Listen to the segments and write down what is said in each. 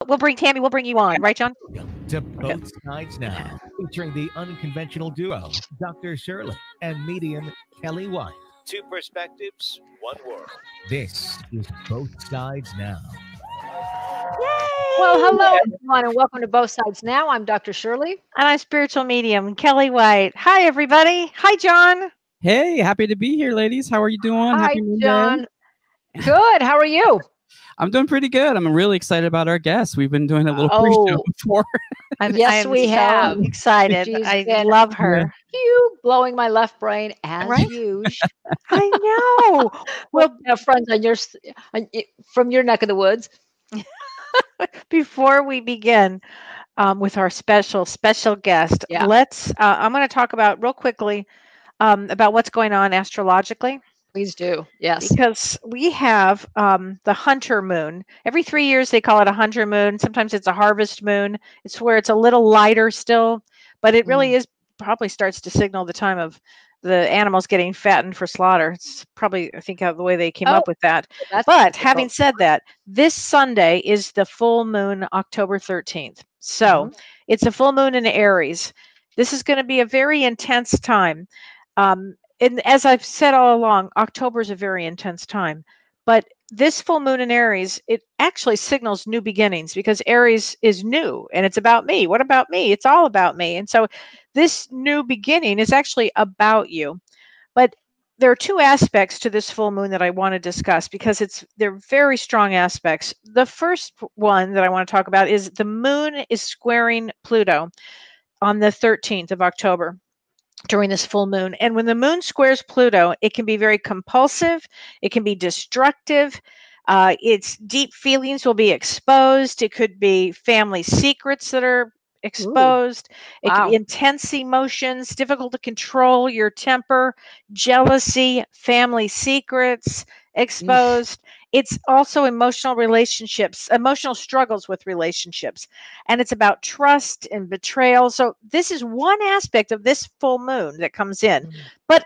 We'll bring Tami. We'll bring you on, right, John? To Both Sides Now, featuring the unconventional duo, Dr. Shirley and medium Kelly White. Two perspectives, one world. This is Both Sides Now. Well, hello, everyone, and welcome to Both Sides Now. I'm Dr. Shirley. And I'm spiritual medium Kelly White. Hi, everybody. Hi, John. Hey, happy to be here, ladies. How are you doing? Hi, Happy Monday. John. Good. How are you? I'm doing pretty good. I'm really excited about our guests. We've been doing a little pre-show before. Yes, we have. So excited. She's I been love her. You blowing my left brain as Right? usual. I know. Well, friends on from your neck of the woods. Before we begin with our special guest, let's. I'm going to talk about real quickly about what's going on astrologically. Please do. Yes. Because we have the hunter moon. Every 3 years they call it a hunter moon. Sometimes it's a harvest moon. It's where it's a little lighter still, but it really is probably starts to signal the time of the animals getting fattened for slaughter. It's probably, I think, the way they came up with that. But having said that, this Sunday is the full moon, October 13th. So it's a full moon in Aries. This is going to be a very intense time. And as I've said all along, October is a very intense time. But this full moon in Aries, it actually signals new beginnings because Aries is new and it's about me. What about me? It's all about me. And so this new beginning is actually about you. But there are two aspects to this full moon that I want to discuss because they're very strong aspects. The first one that I want to talk about is the moon is squaring Pluto on the 13th of October. During this full moon. And when the moon squares Pluto, it can be very compulsive. It can be destructive. Its deep feelings will be exposed. It could be family secrets that are exposed. It could be intense emotions, difficult to control your temper, jealousy, family secrets exposed. It's also emotional relationships, emotional struggles with relationships. And it's about trust and betrayal. So this is one aspect of this full moon that comes in. But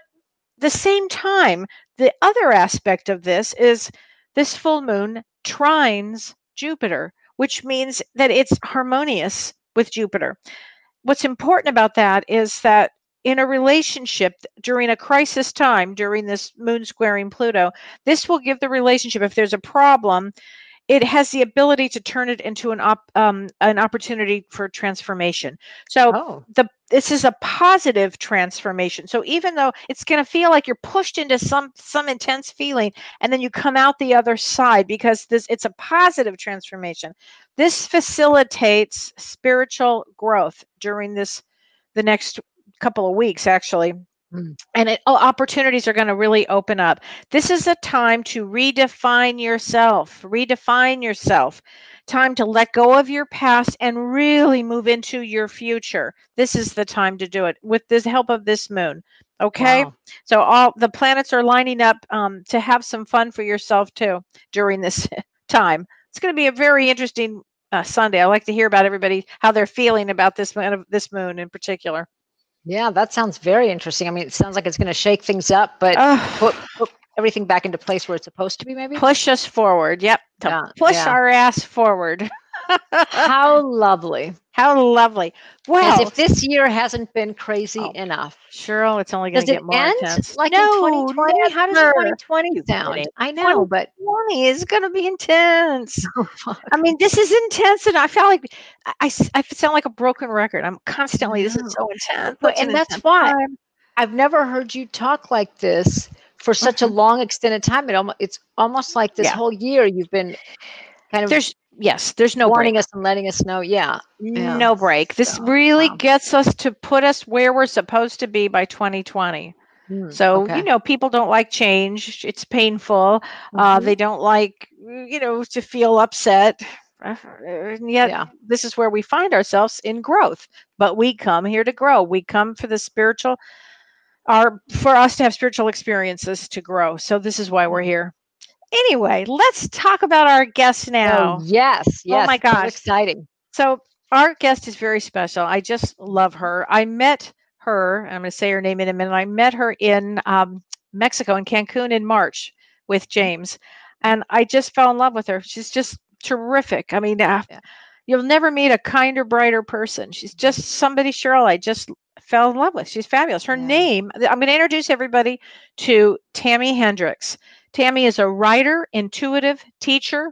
the same time, the other aspect of this is this full moon trines Jupiter, which means that it's harmonious with Jupiter. What's important about that is that in a relationship during a crisis time, during this moon squaring Pluto, this will give the relationship, if there's a problem, it has the ability to turn it into an opportunity for transformation. So this is a positive transformation. So even though it's going to feel like you're pushed into some intense feeling, and then you come out the other side because it's a positive transformation. This facilitates spiritual growth during the next couple of weeks, actually. And opportunities are going to really open up. This is a time to redefine yourself, time to let go of your past and really move into your future. This is the time to do it with the help of this moon. Okay. Wow. So all the planets are lining up to have some fun for yourself too during this time. It's going to be a very interesting Sunday. I like to hear about everybody, how they're feeling about this moon in particular. Yeah, that sounds very interesting. I mean, it sounds like it's going to shake things up, but put everything back into place where it's supposed to be, maybe? Push us forward. Yep. Push our ass forward. How lovely. How lovely. Wow. As if this year hasn't been crazy enough. Sure, it's only going to get more intense. Like in 2020? How does 2020 sound? I know, but 2020 is going to be intense. I mean, this is intense, and I feel like I sound like a broken record. I'm constantly, this is so intense. And that's why I've never heard you talk like this for such a long extended time. It's almost like this whole year you've been kind of there's no warning break. us and letting us know. No break. This really gets us to put us where we're supposed to be by 2020. So, people don't like change. It's painful. They don't like, to feel upset. And yet this is where we find ourselves in growth. But we come here to grow. We come for the spiritual, for us to have spiritual experiences to grow. So this is why we're here. Anyway, let's talk about our guest now. Oh, yes. Oh my gosh. So exciting. So our guest is very special. I just love her. I met her, I'm going to say her name in a minute. I met her in Mexico, in Cancun in March with James. And I just fell in love with her. She's just terrific. I mean, you'll never meet a kinder, brighter person. She's just somebody, Cheryl, I just fell in love with. She's fabulous. Her name, I'm going to introduce everybody to Tami Hendrix. Tami is a writer, intuitive, teacher.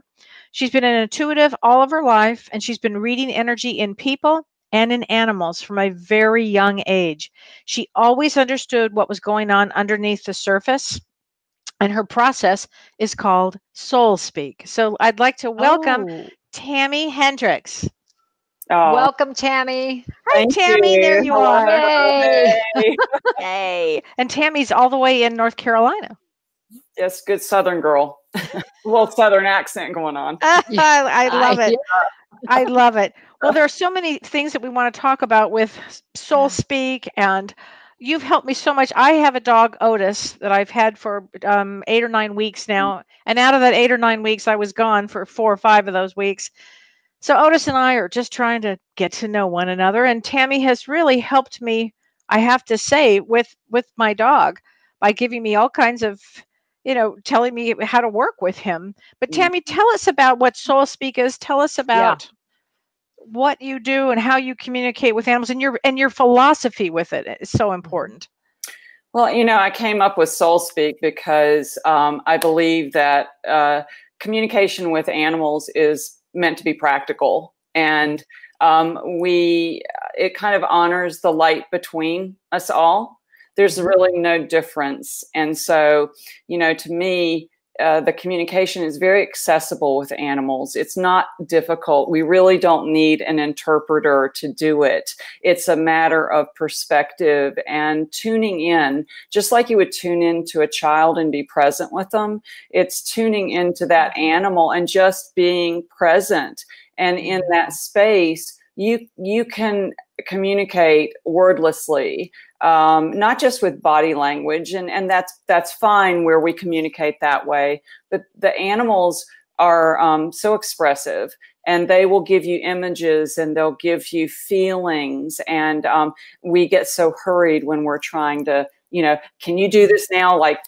She's been an intuitive all of her life, and she's been reading energy in people and in animals from a very young age. She always understood what was going on underneath the surface, and her process is called Soul Speak. So I'd like to welcome Tami Hendrix. Oh. Welcome, Tami. Hi, Tami. There you are. Yay. Yay. And Tami's all the way in North Carolina. Yes, good Southern girl. A little Southern accent going on. I love it. I love it. Well, there are so many things that we want to talk about with Soul Speak, and you've helped me so much. I have a dog, Otis, that I've had for 8 or 9 weeks now. And out of that 8 or 9 weeks, I was gone for 4 or 5 of those weeks. So Otis and I are just trying to get to know one another. And Tami has really helped me, I have to say, with my dog by giving me all kinds of, telling me how to work with him. But Tami, tell us about what Soul Speak is. Tell us about what you do and how you communicate with animals, and your philosophy with it is so important. Well, I came up with Soul Speak because I believe that communication with animals is meant to be practical, and it kind of honors the light between us all. There's really no difference. And so, to me, the communication is very accessible with animals. It's not difficult. We really don't need an interpreter to do it. It's a matter of perspective and tuning in, just like you would tune into a child and be present with them. It's tuning into that animal and just being present. And in that space, you can communicate wordlessly, not just with body language, and that's fine where we communicate that way. But the animals are so expressive, and they will give you images and they'll give you feelings. And we get so hurried when we're trying to, can you do this now? Like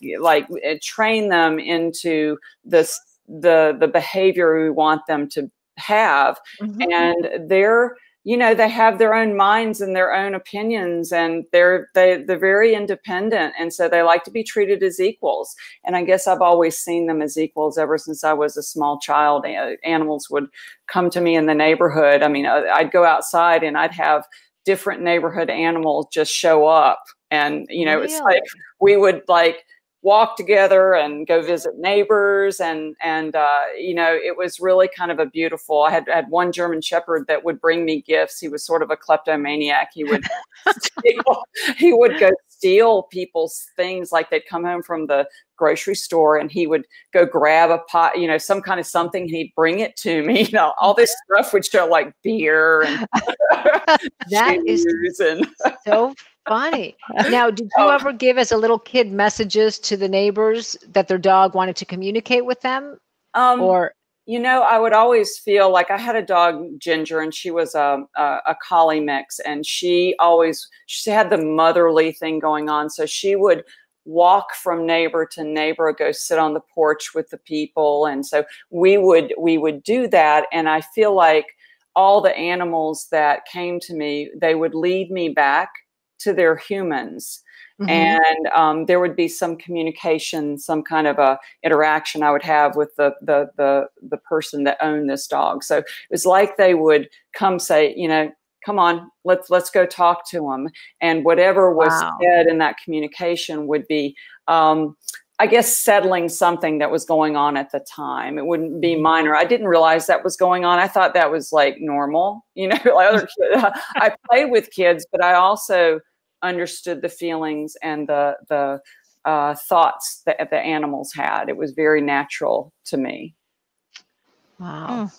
train them into the behavior we want them to have. And they have their own minds and their own opinions, and they're very independent. And so they like to be treated as equals. And I guess I've always seen them as equals ever since I was a small child. Animals would come to me in the neighborhood. I mean, I'd go outside and I'd have different neighborhood animals just show up. And, it's like we would walk together and go visit neighbors, and it was really kind of a beautiful. I had one German Shepherd that would bring me gifts. He was sort of a kleptomaniac. He would go steal people's things, like they'd come home from the grocery store and he would go grab a pot, some kind of something, and he'd bring it to me. All this stuff would show like beer and that is so funny. Now, did you ever give, as a little kid, messages to the neighbors that their dog wanted to communicate with them? Or I would always feel like I had a dog, Ginger, and she was a collie mix, and she had the motherly thing going on. So she would walk from neighbor to neighbor, go sit on the porch with the people, and so we would do that. And I feel like all the animals that came to me, they would lead me back to their humans. And there would be some communication, some kind of a interaction I would have with the person that owned this dog. So it was like they would come say, come on, let's go talk to them. And whatever was said in that communication would be, I guess, settling something that was going on at the time. It wouldn't be minor. I didn't realize that was going on. I thought that was like normal, like other kids. I played with kids, but I also understood the feelings and the thoughts that the animals had. It was very natural to me. Wow.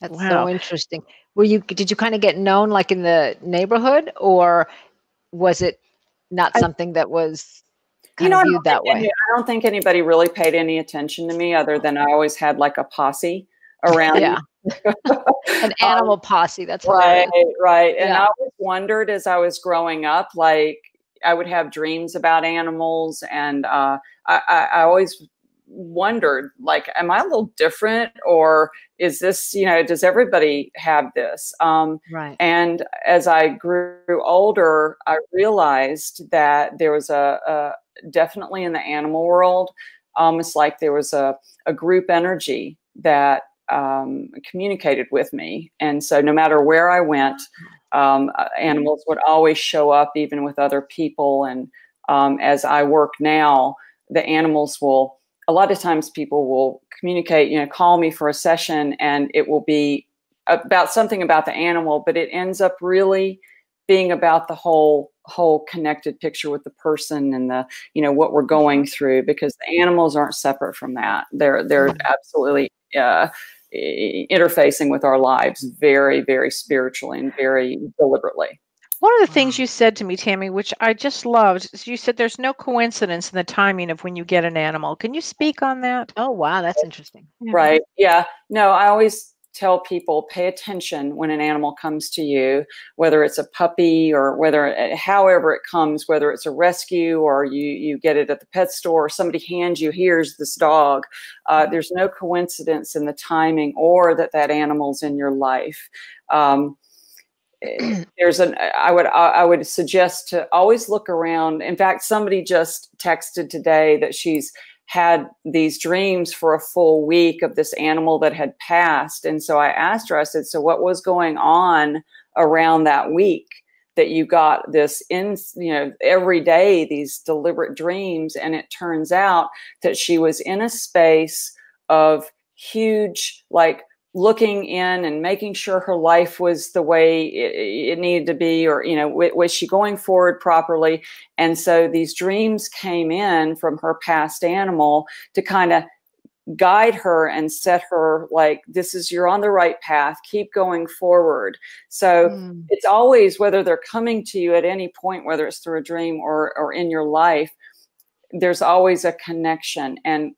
That's so interesting. Did you kind of get known like in the neighborhood, or was it not something that was kind of viewed that way? I don't think anybody really paid any attention to me, other than I always had like a posse around me. An animal posse. That's right. And I always wondered, as I was growing up, like I would have dreams about animals, and I always wondered, like, am I a little different, or is this, you know, does everybody have this? Right. And as I grew older, I realized that there was a definitely in the animal world, almost like there was a group energy that communicated with me. And so no matter where I went, animals would always show up, even with other people. And as I work now, the animals will, a lot of times people will communicate, you know, call me for a session, and it will be about something about the animal, but it ends up really being about the whole connected picture with the person and the, you know, what we're going through, because the animals aren't separate from that. They're absolutely interfacing with our lives very, very spiritually and very deliberately. One of the things you said to me, Tami, which I just loved, is you said there's no coincidence in the timing of when you get an animal. Can you speak on that? Oh, wow. That's interesting. Right. Yeah. No, I always tell people, pay attention when an animal comes to you, whether it's a puppy or however it comes, whether it's a rescue or you get it at the pet store, or somebody hands you, here's this dog. There's no coincidence in the timing or that animal's in your life. I would suggest to always look around. In fact, somebody just texted today that she's had these dreams for a full week of this animal that had passed. And so I asked her, I said, so what was going on around that week that you got this every day, these deliberate dreams? And it turns out that she was in a space of huge, like, looking in and making sure her life was the way it needed to be, or, you know, was she going forward properly? And so these dreams came in from her past animal to kind of guide her and set her, like, you're on the right path, keep going forward. So it's always, whether they're coming to you at any point, whether it's through a dream or in your life, there's always a connection, and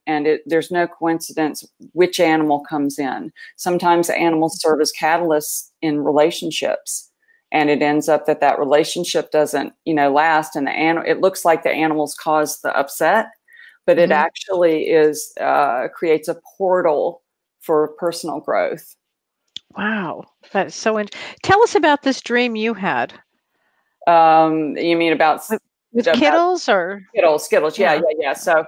there's no coincidence which animal comes in. Sometimes animals serve as catalysts in relationships, and it ends up that relationship doesn't, you know, last, and it looks like the animals caused the upset, but it actually creates a portal for personal growth. Wow, that's so interesting. Tell us about this dream you had. You mean about with Skittles or Skittles? Yeah. So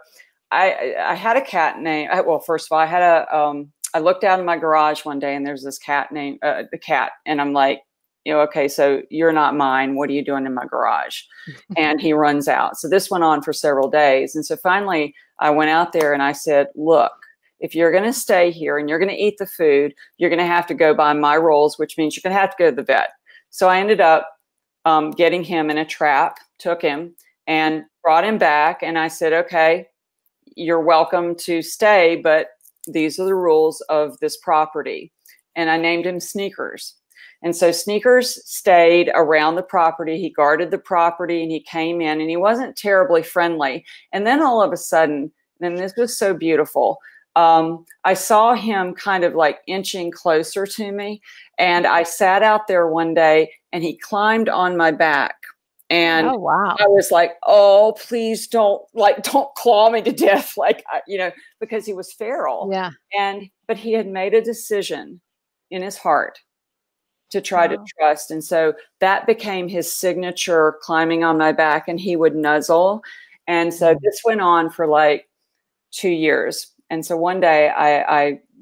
I had a cat named. Well, first of all, I had I looked out in my garage one day, and there's this cat named the cat, and I'm like, you know, okay, so you're not mine. What are you doing in my garage? And he runs out. So this went on for several days, and so finally I went out there and I said, look, if you're going to stay here and you're going to eat the food, you're going to have to go by my rules, which means you're going to have to go to the vet. So I ended up getting him in a trap, took him and brought him back. And I said, okay, you're welcome to stay, but these are the rules of this property. And I named him Sneakers. And so Sneakers stayed around the property. He guarded the property, and he came in, and he wasn't terribly friendly. And then all of a sudden, and this was so beautiful, I saw him kind of like inching closer to me, and I sat out there one day, and he climbed on my back, and oh, wow. I was like, oh, please don't claw me to death. Like, you know, because he was feral. Yeah. But he had made a decision in his heart to try to trust. And so that became his signature, climbing on my back, and he would nuzzle. And so this went on for like 2 years. And so one day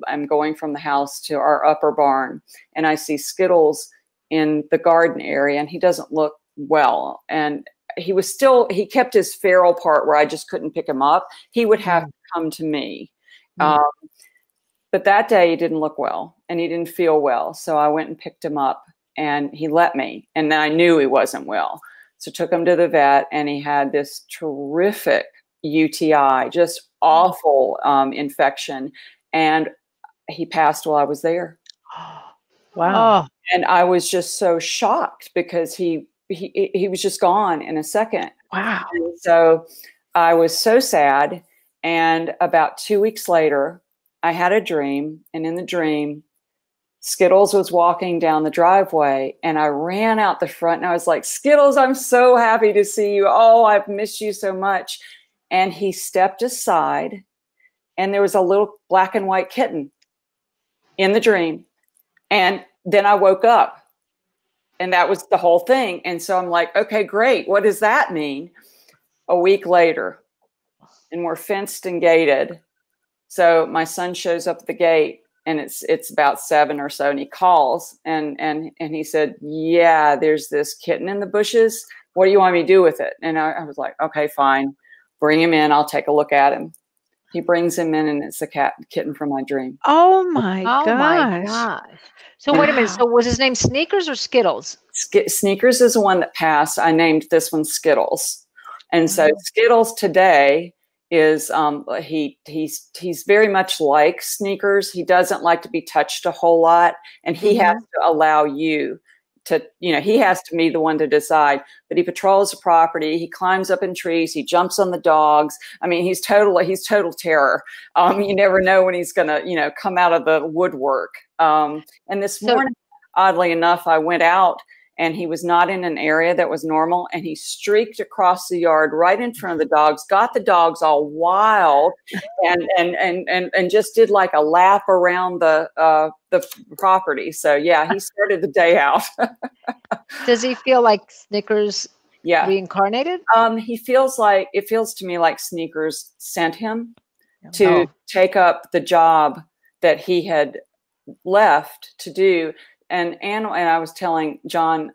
I'm going from the house to our upper barn, and I see Skittles in the garden area, and he doesn't look well. And he kept his feral part where I just couldn't pick him up. He would have to come to me. But that day he didn't look well, and he didn't feel well. So I went and picked him up, and he let me. And then I knew he wasn't well. So took him to the vet, and he had this terrific UTI, just awful infection. And he passed while I was there. Wow. And I was just so shocked, because he was just gone in a second. Wow. And so I was so sad. And about 2 weeks later, I had a dream, and in the dream, Skittles was walking down the driveway, and I ran out the front, and I was like, Skittles, I'm so happy to see you. Oh, I've missed you so much. And he stepped aside, and there was a little black and white kitten in the dream. And then I woke up, and that was the whole thing. And so I'm like, okay, great. What does that mean? A week later, and we're fenced and gated. So my son shows up at the gate, and it's about 7 or so, and he calls and he said, yeah, there's this kitten in the bushes. What do you want me to do with it? And I was like, okay, fine. Bring him in. I'll take a look at him. He brings him in, and it's the kitten from my dream. Oh my gosh. My gosh. So wait a minute. So was his name Sneakers or Skittles? Sneakers is the one that passed. I named this one Skittles. And so Skittles today is he's very much like Sneakers. He doesn't like to be touched a whole lot, and he has to allow you to, he has to be the one to decide. But he patrols the property. He climbs up in trees. He jumps on the dogs. I mean, he's total terror. You never know when he's gonna, come out of the woodwork. And this morning, oddly enough, I went out, and he was not in an area that was normal, and he streaked across the yard right in front of the dogs, got the dogs all wild, and just did like a lap around the property. So yeah, he started the day out. Does he feel like Snickers reincarnated? It feels to me like Sneakers sent him to take up the job that he had left to do. And I was telling John,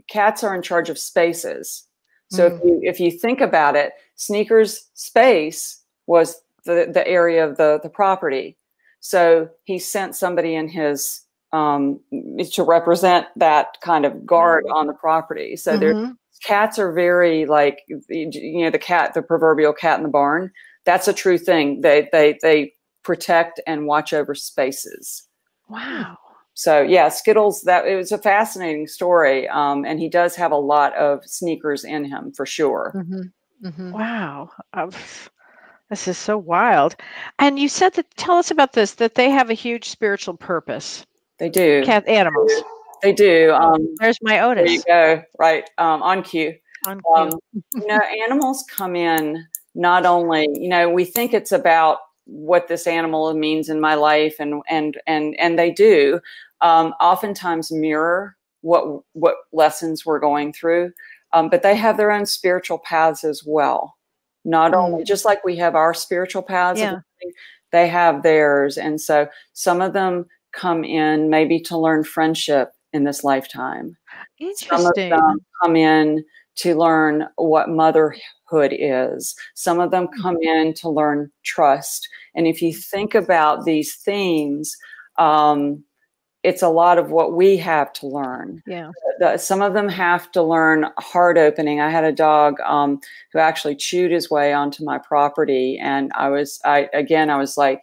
cats are in charge of spaces. So if you think about it, Sneakers' space was the area of the property. So he sent somebody in his to represent that kind of guard on the property. So cats are very like, the proverbial cat in the barn. That's a true thing. They protect and watch over spaces. Wow. So yeah, Skittles, it was a fascinating story. And he does have a lot of Sneakers in him for sure. Wow. This is so wild. And you said tell us about this, that they have a huge spiritual purpose. They do. Cat animals. They do. There's my Otis. There you go. Right. On cue. Animals come in not only, we think it's about what this animal means in my life, and they do oftentimes mirror what lessons we're going through, but they have their own spiritual paths as well. Not only, just like we have our spiritual paths, they have theirs. And so some of them come in maybe to learn friendship in this lifetime. Interesting. Some of them come in to learn what motherhood is. Some of them come in to learn trust. And if you think about these themes, it's a lot of what we have to learn. Yeah. Some of them have to learn heart opening. I had a dog who actually chewed his way onto my property. And I was like,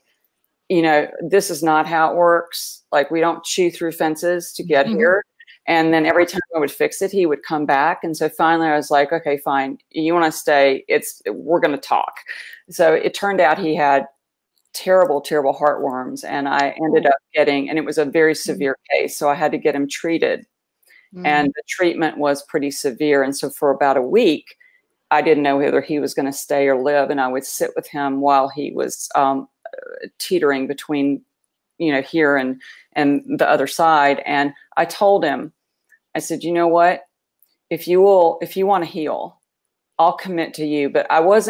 this is not how it works. Like, we don't chew through fences to get here. And then every time I would fix it, he would come back. And so finally I was like, okay, fine. You want to stay? We're going to talk. So it turned out he had terrible, terrible heartworms. And I ended up and it was a very severe case. So I had to get him treated. And the treatment was pretty severe. And so for about a week, I didn't know whether he was going to stay or live. And I would sit with him while he was teetering between, here and the other side. And I told him, I said, you know what, if you want to heal, I'll commit to you. But I was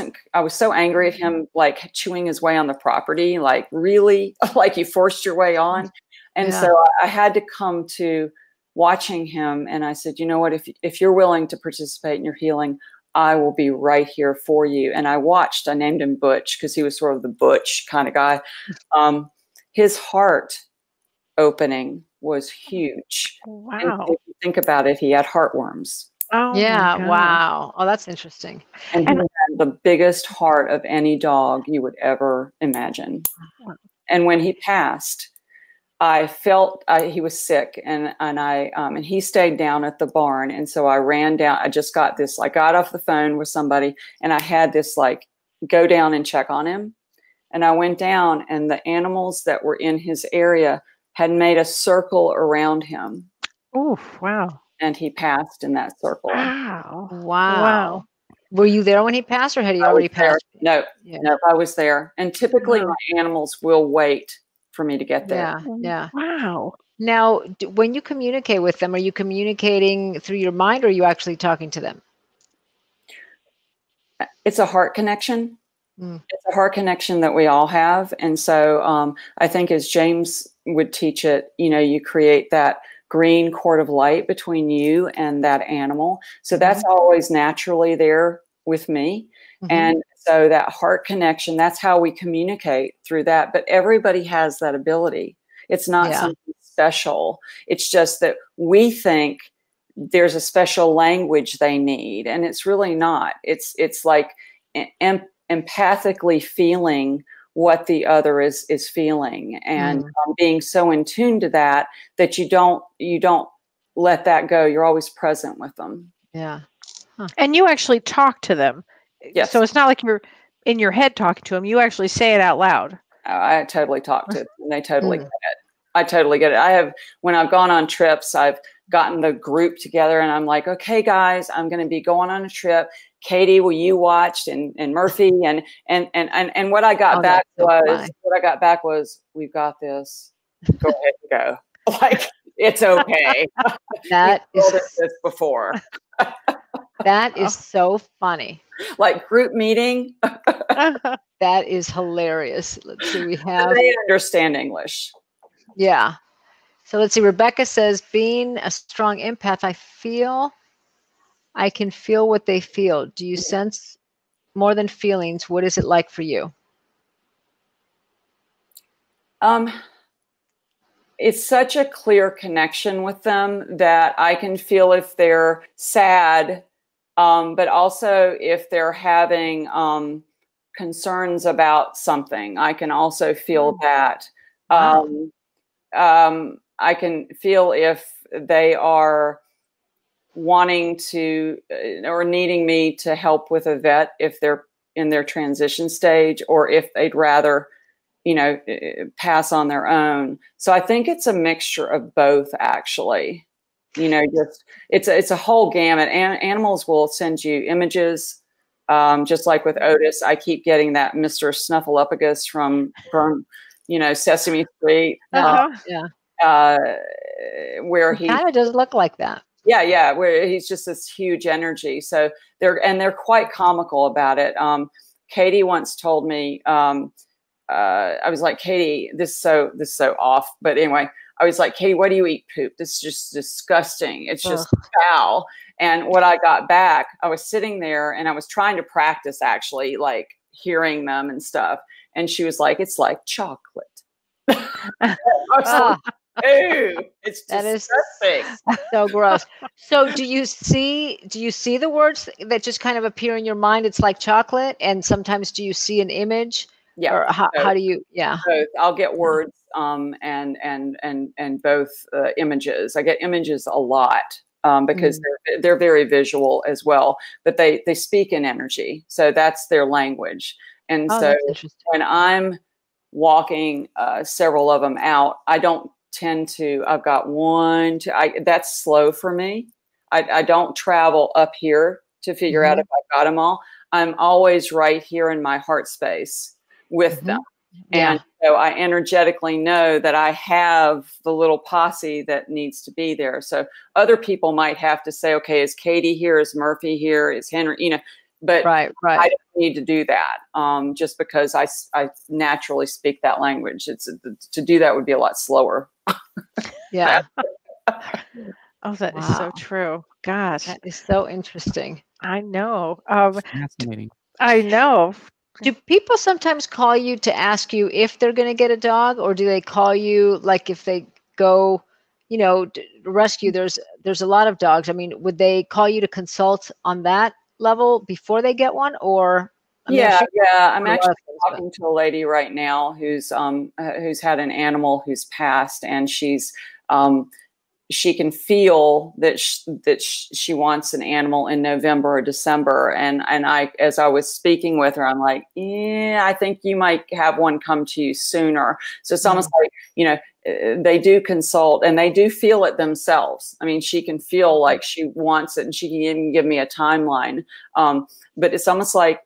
so angry at him, like chewing his way on the property, like really, like you forced your way on. And so I had to come to watching him. And I said, you know what, if you're willing to participate in your healing, I will be right here for you. And I named him Butch because he was sort of the Butch kind of guy. His heart opening was huge. Wow. And if you think about it, he had heartworms. Oh yeah. Wow. Oh, that's interesting. And he had the biggest heart of any dog you would ever imagine. And when he passed, I felt he was sick, and he stayed down at the barn. And so I ran down. I got off the phone with somebody, and I had this go down and check on him. And I went down, and the animals that were in his area had made a circle around him. Oh, wow. And he passed in that circle. Wow. Wow. Were you there when he passed, or had he already passed? No, no, I was there. And typically my animals will wait for me to get there. Yeah. Wow. Now, when you communicate with them, are you communicating through your mind, or are you actually talking to them? It's a heart connection. It's a heart connection that we all have. And so I think, as James would teach it, you know, you create that green cord of light between you and that animal. So that's always naturally there with me. And so that heart connection, that's how we communicate through that. But everybody has that ability. It's not something special. It's just that we think there's a special language they need, and it's really not. It's like empathically feeling what the other is feeling, and being so in tune to that you don't let that go. You're always present with them. Yeah. And you actually talk to them. Yes. So it's not like you're in your head talking to them. You actually say it out loud. I totally talk to them, and they totally get it. I totally get it. When I've gone on trips, I've gotten the group together, and I'm like, okay, guys, I'm going to be going on a trip. Katie, will you watch? And Murphy and what I got back was, we've got this. Go ahead and go. Like, it's okay. That is this before. That is so funny. Like group meeting. That is hilarious. Let's see. We have. They understand English. Yeah. So let's see. Rebecca says, being a strong empath, I can feel what they feel. Do you sense more than feelings? What is it like for you? It's such a clear connection with them that I can feel if they're sad, but also if they're having concerns about something. I can also feel that. Wow. I can feel if they are wanting to or needing me to help with a vet if they're in their transition stage, or if they'd rather, you know, pass on their own. So I think it's a mixture of both, actually. You know, just it's a whole gamut. Animals will send you images, just like with Otis. I keep getting that Mr. Snuffleupagus from you know, Sesame Street. Where he kind of does look like that. Yeah, where he's just this huge energy. So they're quite comical about it. Katie once told me, I was like, Katie, this is so off. But anyway, I was like, Katie, why do you eat poop? This is just disgusting. It's just foul. And what I got back, I was sitting there and I was trying to practice actually, like, hearing them and stuff. And she was like, it's like chocolate. Ew, it's disgusting. So gross. So do you see the words that just kind of appear in your mind? It's like chocolate. And sometimes do you see an image? Yeah. Or how do you? Yeah. Both. I'll get words and both images. I get images a lot because they're very visual as well. But they speak in energy, so that's their language. And so when I'm walking several of them out, I don't tend to. I've got one. That's slow for me. I don't travel up here to figure out if I've got them all. I'm always right here in my heart space with them. And so I energetically know that I have the little posse that needs to be there. So other people might have to say, okay, is Katie here? Is Murphy here? Is Henry? You know, but I don't need to do that just because I naturally speak that language. To do that would be a lot slower. Yeah. Oh, that is so true. Gosh. That is so interesting. I know. Fascinating. I know. Do people sometimes call you to ask you if they're going to get a dog, or do they call you like if they go, you know, rescue? There's a lot of dogs. I mean, would they call you to consult on that level before they get one, or? I'm actually talking to a lady right now who's had an animal who's passed, and she can feel that she wants an animal in November or December. And I, as I was speaking with her, I'm like, yeah, I think you might have one come to you sooner. So it's almost like, you know, they do consult and they do feel it themselves. I mean, she can feel like she wants it, and she can even give me a timeline. But it's almost like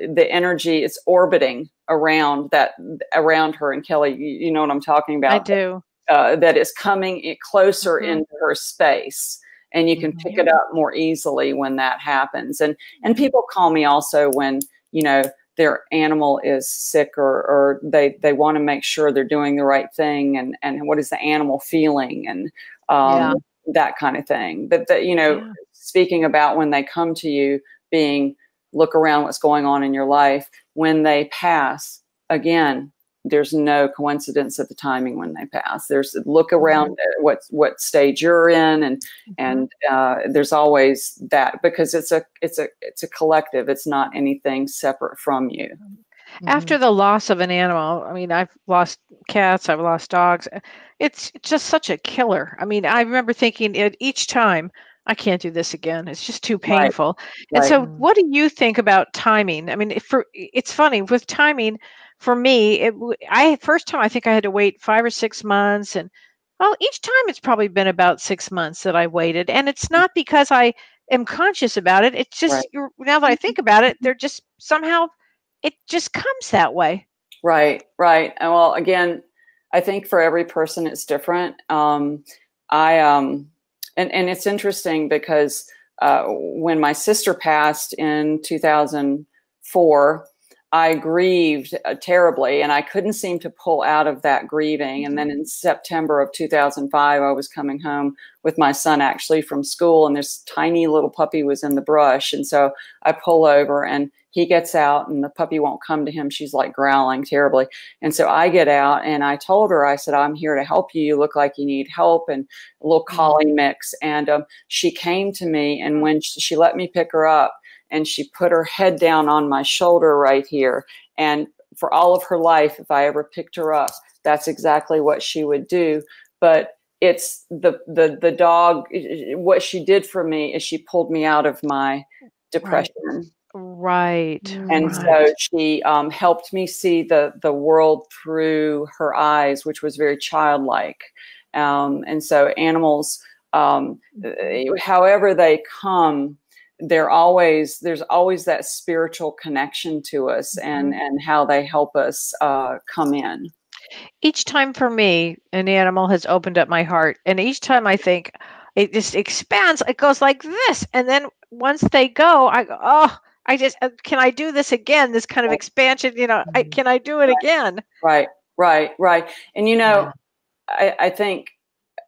the energy is orbiting around her. And Kelly, you know what I'm talking about? I do. That is coming closer into her space, and you can pick it up more easily when that happens. And people call me also when, you know, their animal is sick, or they want to make sure they're doing the right thing, and what is the animal feeling, and that kind of thing. But you know, speaking about when they come to you, look around what's going on in your life. When they pass, again, there's no coincidence of the timing when they pass. There's look around at what stage you're in, and there's always that, because it's a collective. It's not anything separate from you. After the loss of an animal, I mean, I've lost cats, I've lost dogs. It's just such a killer. I mean, I remember thinking each time, I can't do this again. It's just too painful. And so what do you think about timing? I mean, it's funny with timing. For me, first time I think I had to wait 5 or 6 months, and each time it's probably been about 6 months that I waited. And it's not because I am conscious about it. It's just now that I think about it, they're just somehow it just comes that way. Right. And well, again, I think for every person it's different. And it's interesting because when my sister passed in 2004, I grieved terribly, and I couldn't seem to pull out of that grieving. And then in September of 2005, I was coming home with my son actually from school, and this tiny little puppy was in the brush. And so I pull over, and he gets out, and the puppy won't come to him. She's like growling terribly. And so I get out, and I told her, I said, I'm here to help you. You look like you need help, and a little collie mix. And she came to me, and when she let me pick her up, and she put her head down on my shoulder right here. And for all of her life, if I ever picked her up, that's exactly what she would do. But it's the dog. What she did for me is she pulled me out of my depression. Right. And so she helped me see the world through her eyes, which was very childlike. And so animals, however they come, there's always that spiritual connection to us, and how they help us come in. Each time for me, an animal has opened up my heart, and each time I think it just expands. It goes like this, and then once they go, I go, oh, I just can I do this again? This kind of expansion, you know, can I do it again? Right. And you know, I think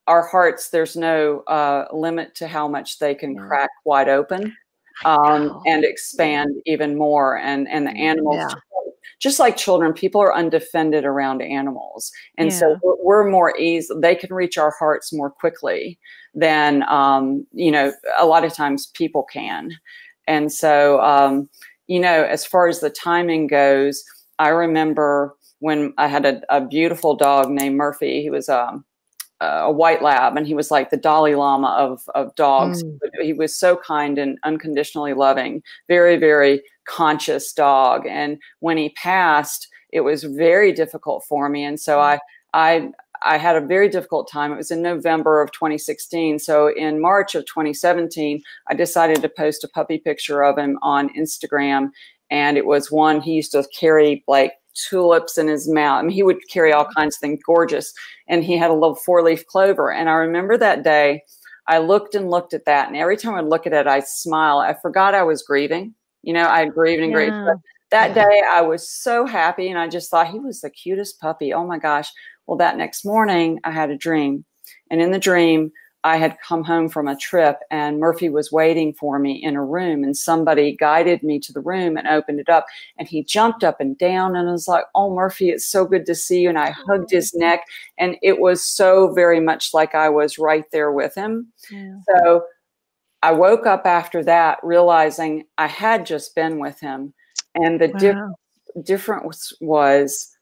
our hearts, there's no limit to how much they can crack wide open and expand even more. And the animals, just like children, people are undefended around animals. And so we're more easy. They can reach our hearts more quickly than, you know, a lot of times people can. And so, you know, as far as the timing goes, I remember when I had a beautiful dog named Murphy. He was a white lab, and he was like the Dalai Lama of dogs. He was so kind and unconditionally loving, very, very conscious dog. And when he passed, it was very difficult for me. And so I had a very difficult time. It was in November of 2016. So in March of 2017, I decided to post a puppy picture of him on Instagram. And it was one, he used to carry like tulips in his mouth. I mean, he would carry all kinds of things, gorgeous. And he had a little 4-leaf clover. And I remember that day, I looked at that. And every time I look at it, I smile. I forgot I was grieving. You know, I grieved and grieved. But that day, I was so happy. And I just thought he was the cutest puppy. Oh, my gosh. Well, that next morning, I had a dream. And in the dream, I had come home from a trip, and Murphy was waiting for me in a room, and somebody guided me to the room and opened it up, and he jumped up and down, and I was like, oh, Murphy, it's so good to see you. And I hugged his neck, and it was so very much like I was right there with him. So I woke up after that realizing I had just been with him. And the difference was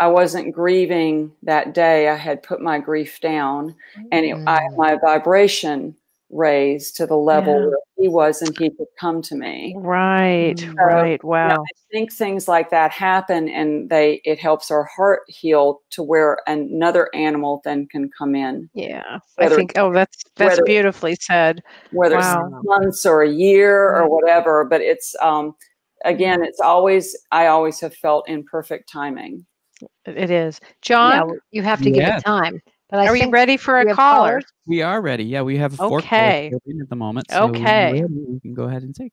I wasn't grieving that day. I had put my grief down, and my vibration raised to the level where he was and he could come to me. Right, So, right. Wow. You know, I think things like that happen, and it helps our heart heal to where another animal then can come in. Yeah, I think, that's beautifully said. Whether it's months or a year or whatever, but it's, again, it's always, I always have felt in perfect timing. It is. John? Yeah, you have to give it time. But are you ready for a caller? We are ready. Yeah, we have 4 callers at the moment. So okay. we can go ahead and take.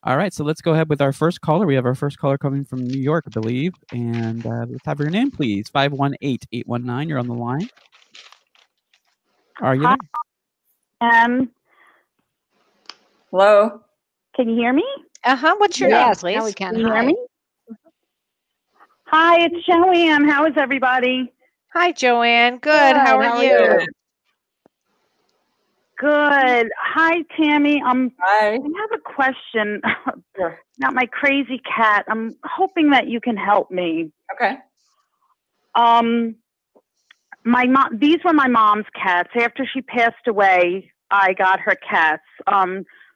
All right, so let's go ahead with our first caller. We have our first caller coming from New York, I believe. And let's have your name, please. 518-819. You're on the line. Are you there? Hello? Can you hear me? What's your name, please? Now we can. Can you hear me? Hi, it's Joanne. How is everybody? Hi, Joanne. Good. How are you? Good. Hi, Tami. Hi. I have a question about my crazy cat. I'm hoping that you can help me. Okay. These were my mom's cats. After she passed away, I got her cats.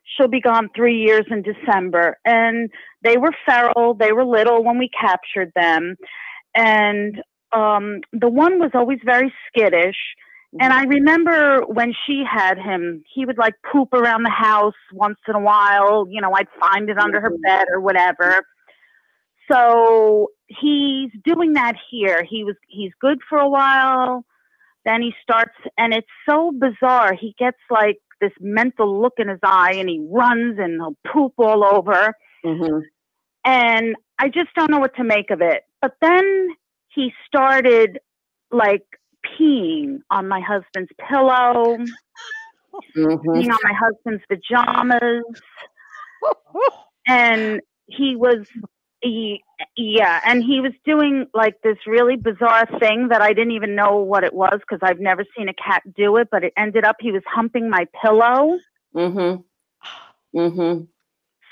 She'll be gone 3 years in December. And they were feral. They were little when we captured them. And the one was always very skittish. And I remember when she had him, he would like poop around the house once in a while. You know, I'd find it under her bed or whatever. So he's doing that here. He's good for a while. Then he starts, and it's so bizarre. He gets like this mental look in his eye, and he runs and he'll poop all over. And I just don't know what to make of it. But then he started like peeing on my husband's pillow, peeing on my husband's pajamas. And he was doing like this really bizarre thing that I didn't even know what it was because I've never seen a cat do it, but it ended up he was humping my pillow. So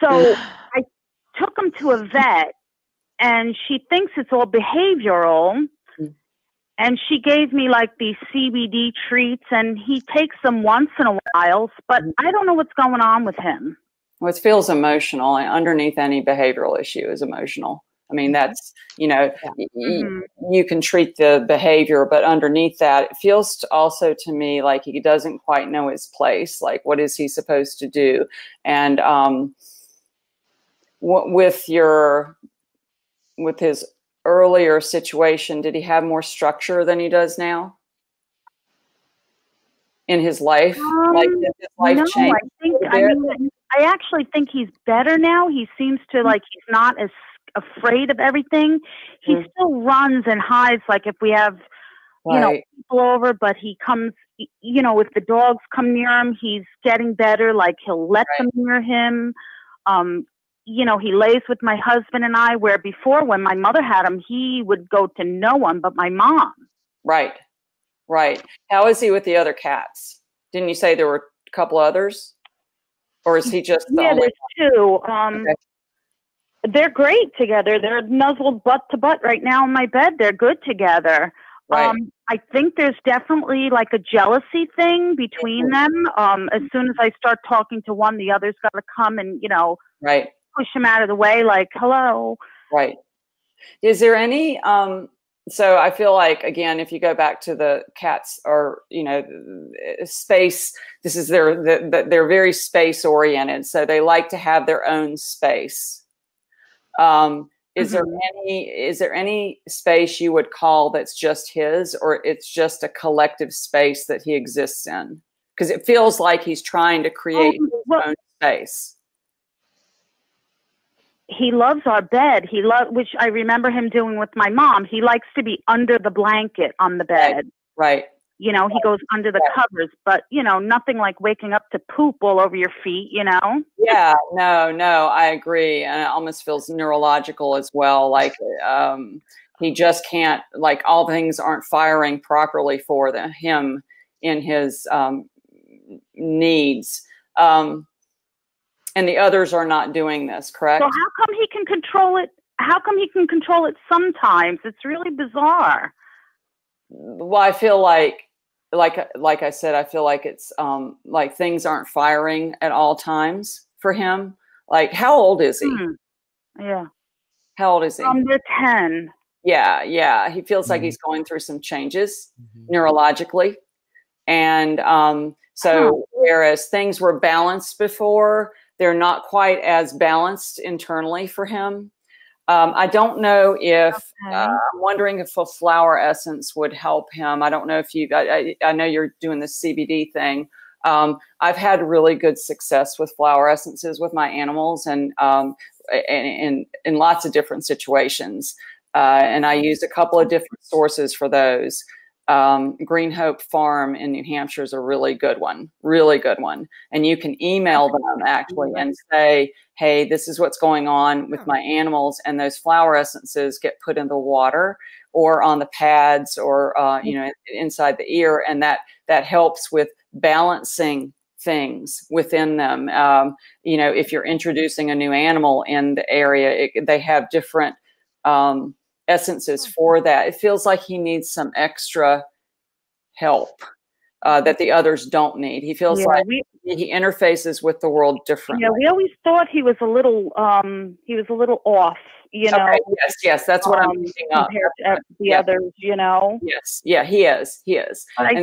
I took him to a vet, and she thinks it's all behavioral. And she gave me like these CBD treats, and he takes them once in a while, but I don't know what's going on with him. Well, it feels emotional. Underneath any behavioral issue is emotional. I mean, that's, you know, you can treat the behavior, but underneath that, it feels also to me like he doesn't quite know his place. Like, what is he supposed to do? And with his earlier situation, did he have more structure than he does now in his life? Like, did his life change? I actually think he's better now. He seems to like, he's not as afraid of everything. He still runs and hides, like if we have, you know, people over, but he comes, you know, if the dogs come near him, he's getting better. Like he'll let them near him. You know, he lays with my husband and I, where before when my mother had him, he would go to no one but my mom. Right. How is he with the other cats? Didn't you say there were a couple others? Or is he just the only there's two. They're great together. They're nuzzled butt to butt right now in my bed. They're good together. I think there's definitely like a jealousy thing between them. As soon as I start talking to one, the other's got to come and, you know, push him out of the way, like, hello. Right. Is there any, so I feel like, again, if you go back to the cats or, you know, space, this is they're very space oriented. So they like to have their own space. Is there any space you would call that's just his, or it's just a collective space that he exists in? Because it feels like he's trying to create his own space. He loves our bed. Which I remember him doing with my mom. He likes to be under the blanket on the bed. Right. You know, he goes under the covers, but, you know, nothing like waking up to poop all over your feet, you know? Yeah, no, I agree. And it almost feels neurological as well. Like he just can't, like all things aren't firing properly for him in his needs. And the others are not doing this, correct? So how come he can control it? How come he can control it sometimes? It's really bizarre. Well, I feel like like I said, I feel like it's like things aren't firing at all times for him. Like, how old is he? Yeah. How old is he? They're 10. Yeah. He feels like he's going through some changes neurologically. And so whereas things were balanced before, they're not quite as balanced internally for him. I don't know if, I'm wondering if a flower essence would help him. I don't know if I know you're doing this CBD thing. I've had really good success with flower essences with my animals and in lots of different situations. And I used a couple of different sources for those. Green Hope Farm in New Hampshire is a really good one. And you can email them actually and say, hey, this is what's going on with my animals. And those flower essences get put in the water or on the pads or, inside the ear. And that helps with balancing things within them. If you're introducing a new animal in the area, they have different essences for that. It feels like he needs some extra help that the others don't need. He feels like he interfaces with the world differently. Yeah, we always thought he was a little off, Okay, yes, that's what I'm picking up. Compared to the others, Yes, yeah, he is. But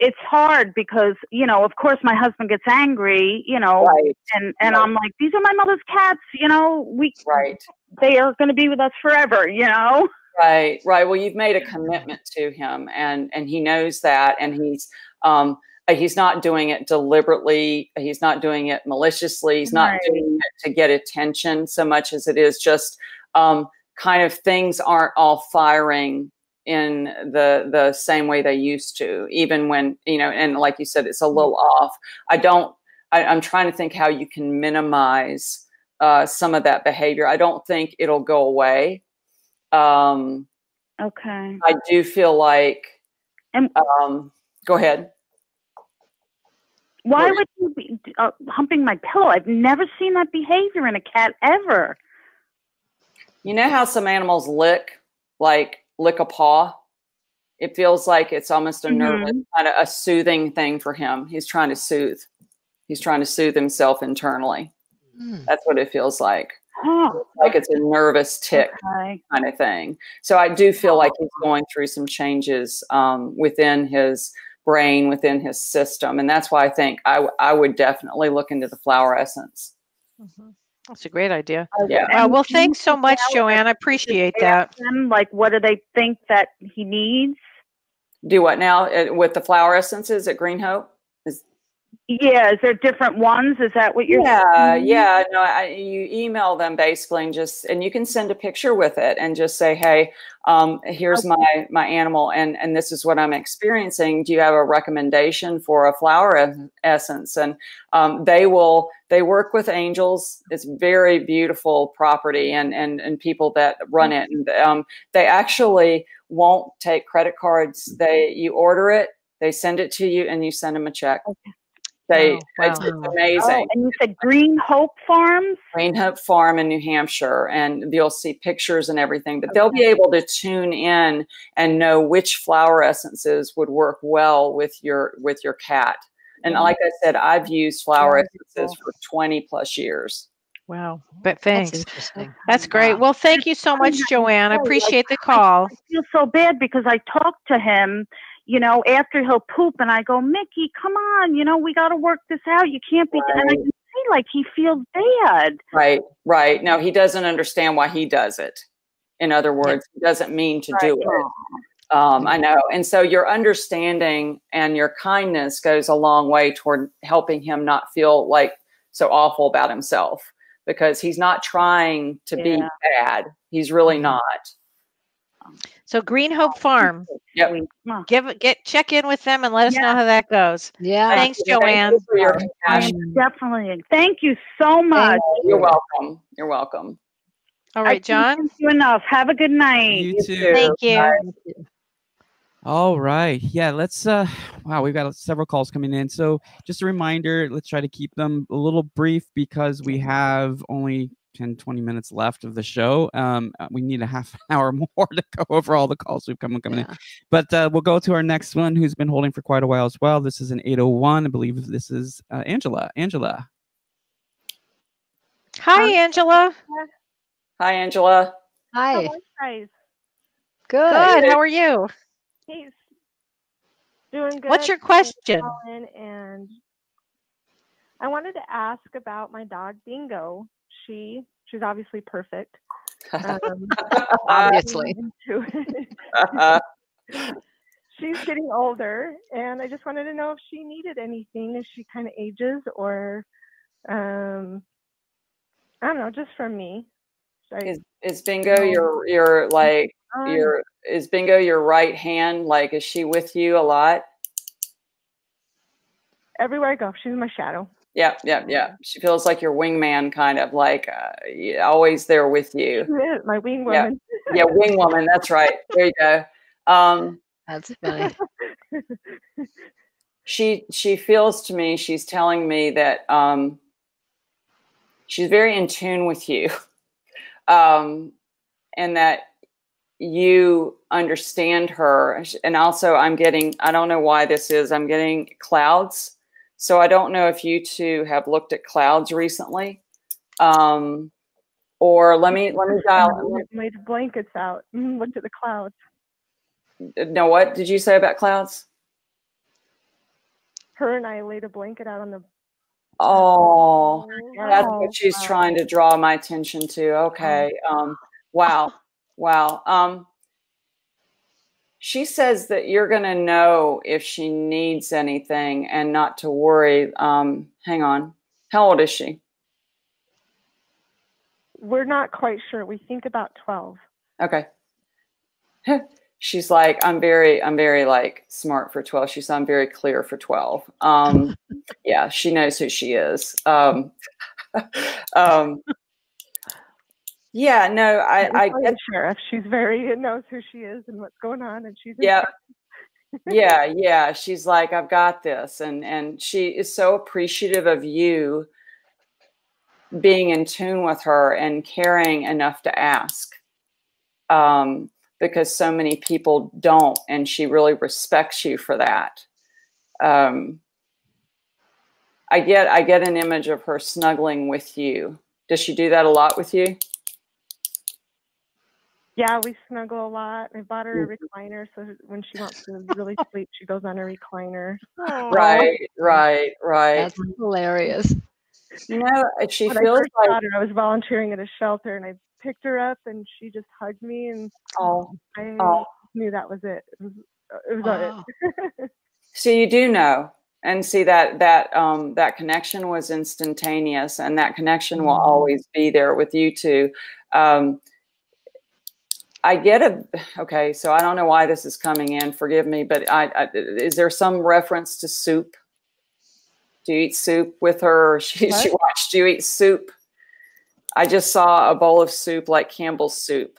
it's hard because, of course my husband gets angry, and I'm like, these are my mother's cats, they are going to be with us forever, Right. Well, you've made a commitment to him and he knows that. And he's not doing it deliberately. He's not doing it maliciously. He's not doing it to get attention so much as it is just kind of things aren't all firing in the same way they used to, even when, and like you said, it's a little off. I'm trying to think how you can minimize some of that behavior. I don't think it'll go away. Okay. I do feel like, go ahead. Why would you be humping my pillow? I've never seen that behavior in a cat ever. You know how some animals lick a paw? It feels like it's almost a nervous, kind of a soothing thing for him. He's trying to soothe himself internally. That's what it feels like. Like it's a nervous tick kind of thing. So I do feel like he's going through some changes within his brain, within his system. And that's why I think I would definitely look into the flower essence. That's a great idea. Yeah. Well, thanks so much, Joanne. I appreciate that. Like, what do they think that he needs? Do what now with the flower essences at Green Hope? Yeah, is there different ones? Is that what you're saying? Yeah. No, you email them basically and you can send a picture with it and just say, hey, here's my animal and this is what I'm experiencing. Do you have a recommendation for a flower essence? And they work with angels. It's very beautiful property and people that run it. And they actually won't take credit cards. You order it, they send it to you, and you send them a check. Okay. It's amazing. And you said Green Hope Farms? Green Hope Farm in New Hampshire, and you'll see pictures and everything, but they'll be able to tune in and know which flower essences would work well with your cat. And like I said, I've used flower essences for 20 plus years. Wow. But thanks. That's great. Well, thank you so much, Joanne. I appreciate the call. I feel so bad because I talked to him, after he'll poop, and I go, Mickey, come on, we got to work this out. You can't be. And I can see like he feels bad. Right. No, he doesn't understand why he does it. In other words, he doesn't mean to do it. I know. And so your understanding and your kindness goes a long way toward helping him not feel like so awful about himself, because he's not trying to be bad. He's really not. So Green Hope Farm. Yep. Check in with them and let us know how that goes. Yeah. Thanks, Joanne. Thank you for your compassion. Definitely. Thank you so much. You're welcome. All right, John. Thank you enough. Have a good night. You too. Thank you. Bye. All right. Yeah, let's wow, we've got several calls coming in. So just a reminder, let's try to keep them a little brief because we have only 10, 20 minutes left of the show. We need a half hour more to go over all the calls we've coming in. But we'll go to our next one, who's been holding for quite a while as well. This is an 801. I believe this is Angela. Angela. Hi, Angela. Hi, Angela. Hi. How are you guys? Good. How are you? Hey, doing good. What's your question? And I wanted to ask about my dog Bingo. She's obviously perfect. Obviously. She's getting older, and I just wanted to know if she needed anything as she kind of ages, or I don't know, just from me. Is Bingo is Bingo your right hand? Like, is she with you a lot? Everywhere I go, she's my shadow. Yeah. She feels like your wingman, kind of like always there with you. My wing woman. Yeah, wing woman. That's right. There you go. That's funny. She feels to me, she's telling me that she's very in tune with you, and that you understand her. And also I'm getting, I don't know why this is, I'm getting clouds. So I don't know if you two have looked at clouds recently. Or let me dial. Laid blankets out. Looked at the clouds. No, what did you say about clouds? Her and I laid a blanket out on the. Oh, that's what she's trying to draw my attention to. Okay. Wow. She says that you're going to know if she needs anything and not to worry. Hang on. How old is she? We're not quite sure. We think about 12. Okay. She's like, I'm very like smart for 12. She's, I'm very clear for 12. Yeah, she knows who she is. Yeah, no, I get sheriff. She's very knows who she is and what's going on, and she's yeah. She's like, I've got this, and she is so appreciative of you being in tune with her and caring enough to ask, because so many people don't, and she really respects you for that. I get an image of her snuggling with you. Does she do that a lot with you? Yeah, we snuggle a lot. I bought her a recliner, so when she wants to really sleep, she goes on a recliner. Right. That's hilarious. You know, she when feels I like I was volunteering at a shelter, and I picked her up, and she just hugged me, and I knew that was it. It was it. So you do know, and see that connection was instantaneous, and that connection will always be there with you two. I get okay, so I don't know why this is coming in. Forgive me, but is there some reference to soup? Do you eat soup with her? She watched you eat soup. I just saw a bowl of soup, like Campbell's soup.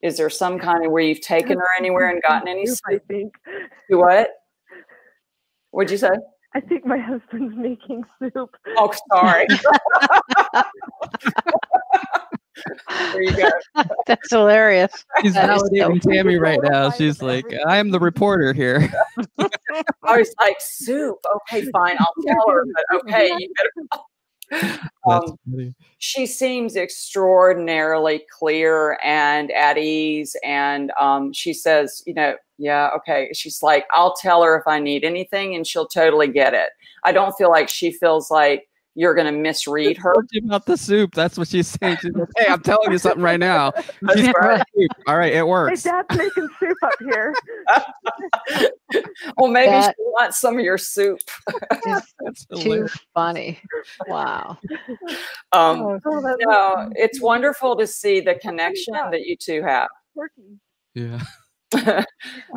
Is there some kind of where you've taken her anywhere and gotten any soup? I think. You what? What'd you say? I think my husband's making soup. Oh, sorry. There you go. That's hilarious. She's validating Tami right now. She's like, I am the reporter here. I was like, soup. Okay, fine. I'll tell her. But okay, you better. She seems extraordinarily clear and at ease. And she says, yeah, okay. She's like, I'll tell her if I need anything, and she'll totally get it. I don't feel like she feels like you're going to misread her. About the soup. That's what she's saying. She's like, hey, I'm telling you something right now. Right. All right, it works. My dad's making soup up here. Well, maybe she wants some of your soup. That's too funny. Wow. No, it's wonderful to see the connection that you two have. Yeah.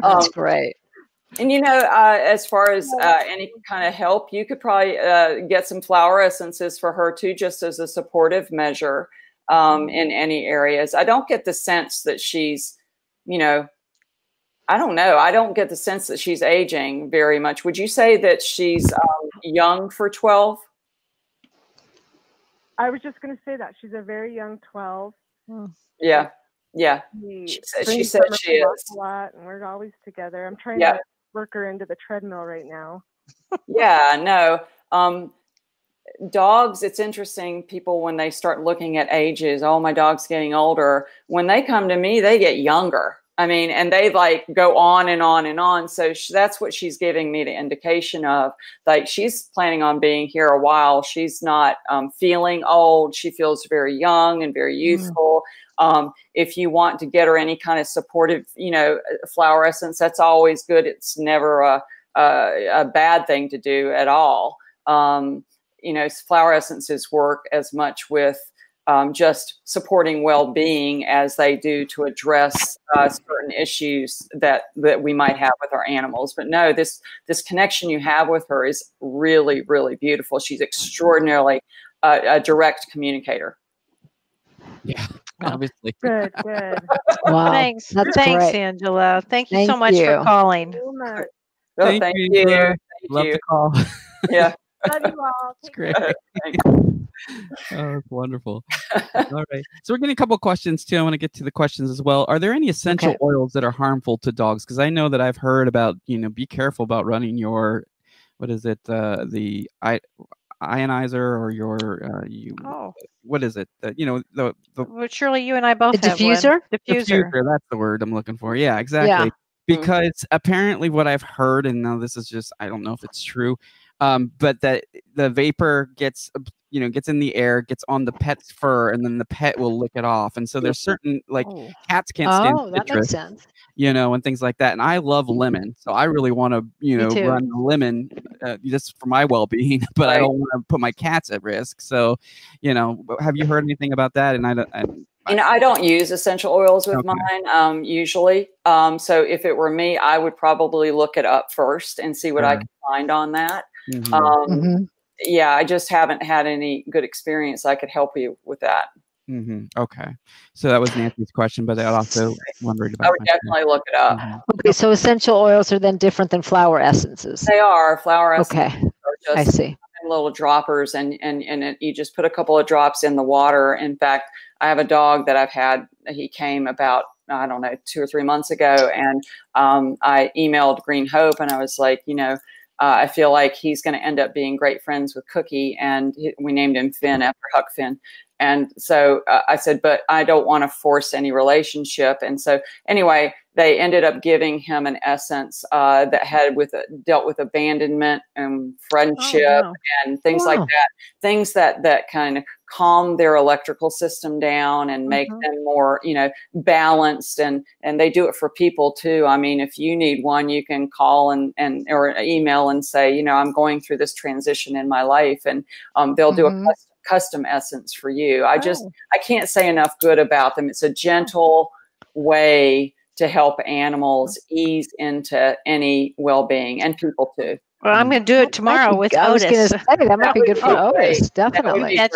That's great. And as far as any kind of help, you could probably get some flower essences for her too, just as a supportive measure in any areas. I don't get the sense that she's, I don't know. I don't get the sense that she's aging very much. Would you say that she's young for 12? I was just going to say that she's a very young 12. Yeah. Yeah. She She said she is. A lot, and we're always together. I'm trying to work her into the treadmill right now. Yeah, no. Dogs, it's interesting. People, when they start looking at ages, oh, my dog's getting older. When they come to me, they get younger. I mean, and they like go on and on and on. So that's what she's giving me the indication of. Like, she's planning on being here a while. She's not feeling old. She feels very young and very youthful. If you want to get her any kind of supportive, flower essence, that's always good. It's never a bad thing to do at all. Flower essences work as much with just supporting well-being as they do to address certain issues that we might have with our animals. But no, this connection you have with her is really, really beautiful. She's extraordinarily a direct communicator. Yeah, obviously. Good. Wow. Thanks, That's great. Angela. Thank you so much for calling. Thank you. Love the call. Yeah. Love you all. It's great. Oh, it's wonderful. All right. So we're getting a couple of questions too. I want to get to the questions as well. Are there any essential oils that are harmful to dogs? Because I know that I've heard about, be careful about running your, what is it? The ionizer or your, what is it? Well, surely you and I both have diffuser? One. Diffuser. That's the word I'm looking for. Yeah, exactly. Yeah. Because apparently what I've heard, and now this is just, I don't know if it's true, but that the vapor gets in the air, gets on the pet's fur, and then the pet will lick it off. And so there's certain, cats can't stand citrus, that makes sense. and things like that. And I love lemon, so I really want to, run the lemon just for my well-being, but I don't want to put my cats at risk. So, have you heard anything about that? And I don't use essential oils with mine usually. So if it were me, I would probably look it up first and see what I can find on that. Yeah, I just haven't had any good experience. I could help you with that. Okay. So that was Nancy's question, but I also wondered about I would definitely look it up. Okay, so essential oils are then different than flower essences. They are. Flower essences are just I see. little droppers, and you just put a couple of drops in the water. In fact, I have a dog that I've had. He came about, I don't know, 2 or 3 months ago, and I emailed Green Hope, and I was like, I feel like he's going to end up being great friends with Cookie, and we named him Finn after Huck Finn. And so I said, but I don't want to force any relationship. And so anyway, they ended up giving him an essence that had dealt with abandonment and friendship and things like that. Things that kind of calm their electrical system down and make them more, balanced. And they do it for people too. I mean, if you need one, you can call or email and say, I'm going through this transition in my life, and they'll do a custom essence for you. I can't say enough good about them. It's a gentle way to help animals ease into any well-being, and people too. Well, I'm going to do it tomorrow with Otis. I was going to say that might be good for Otis. Definitely. That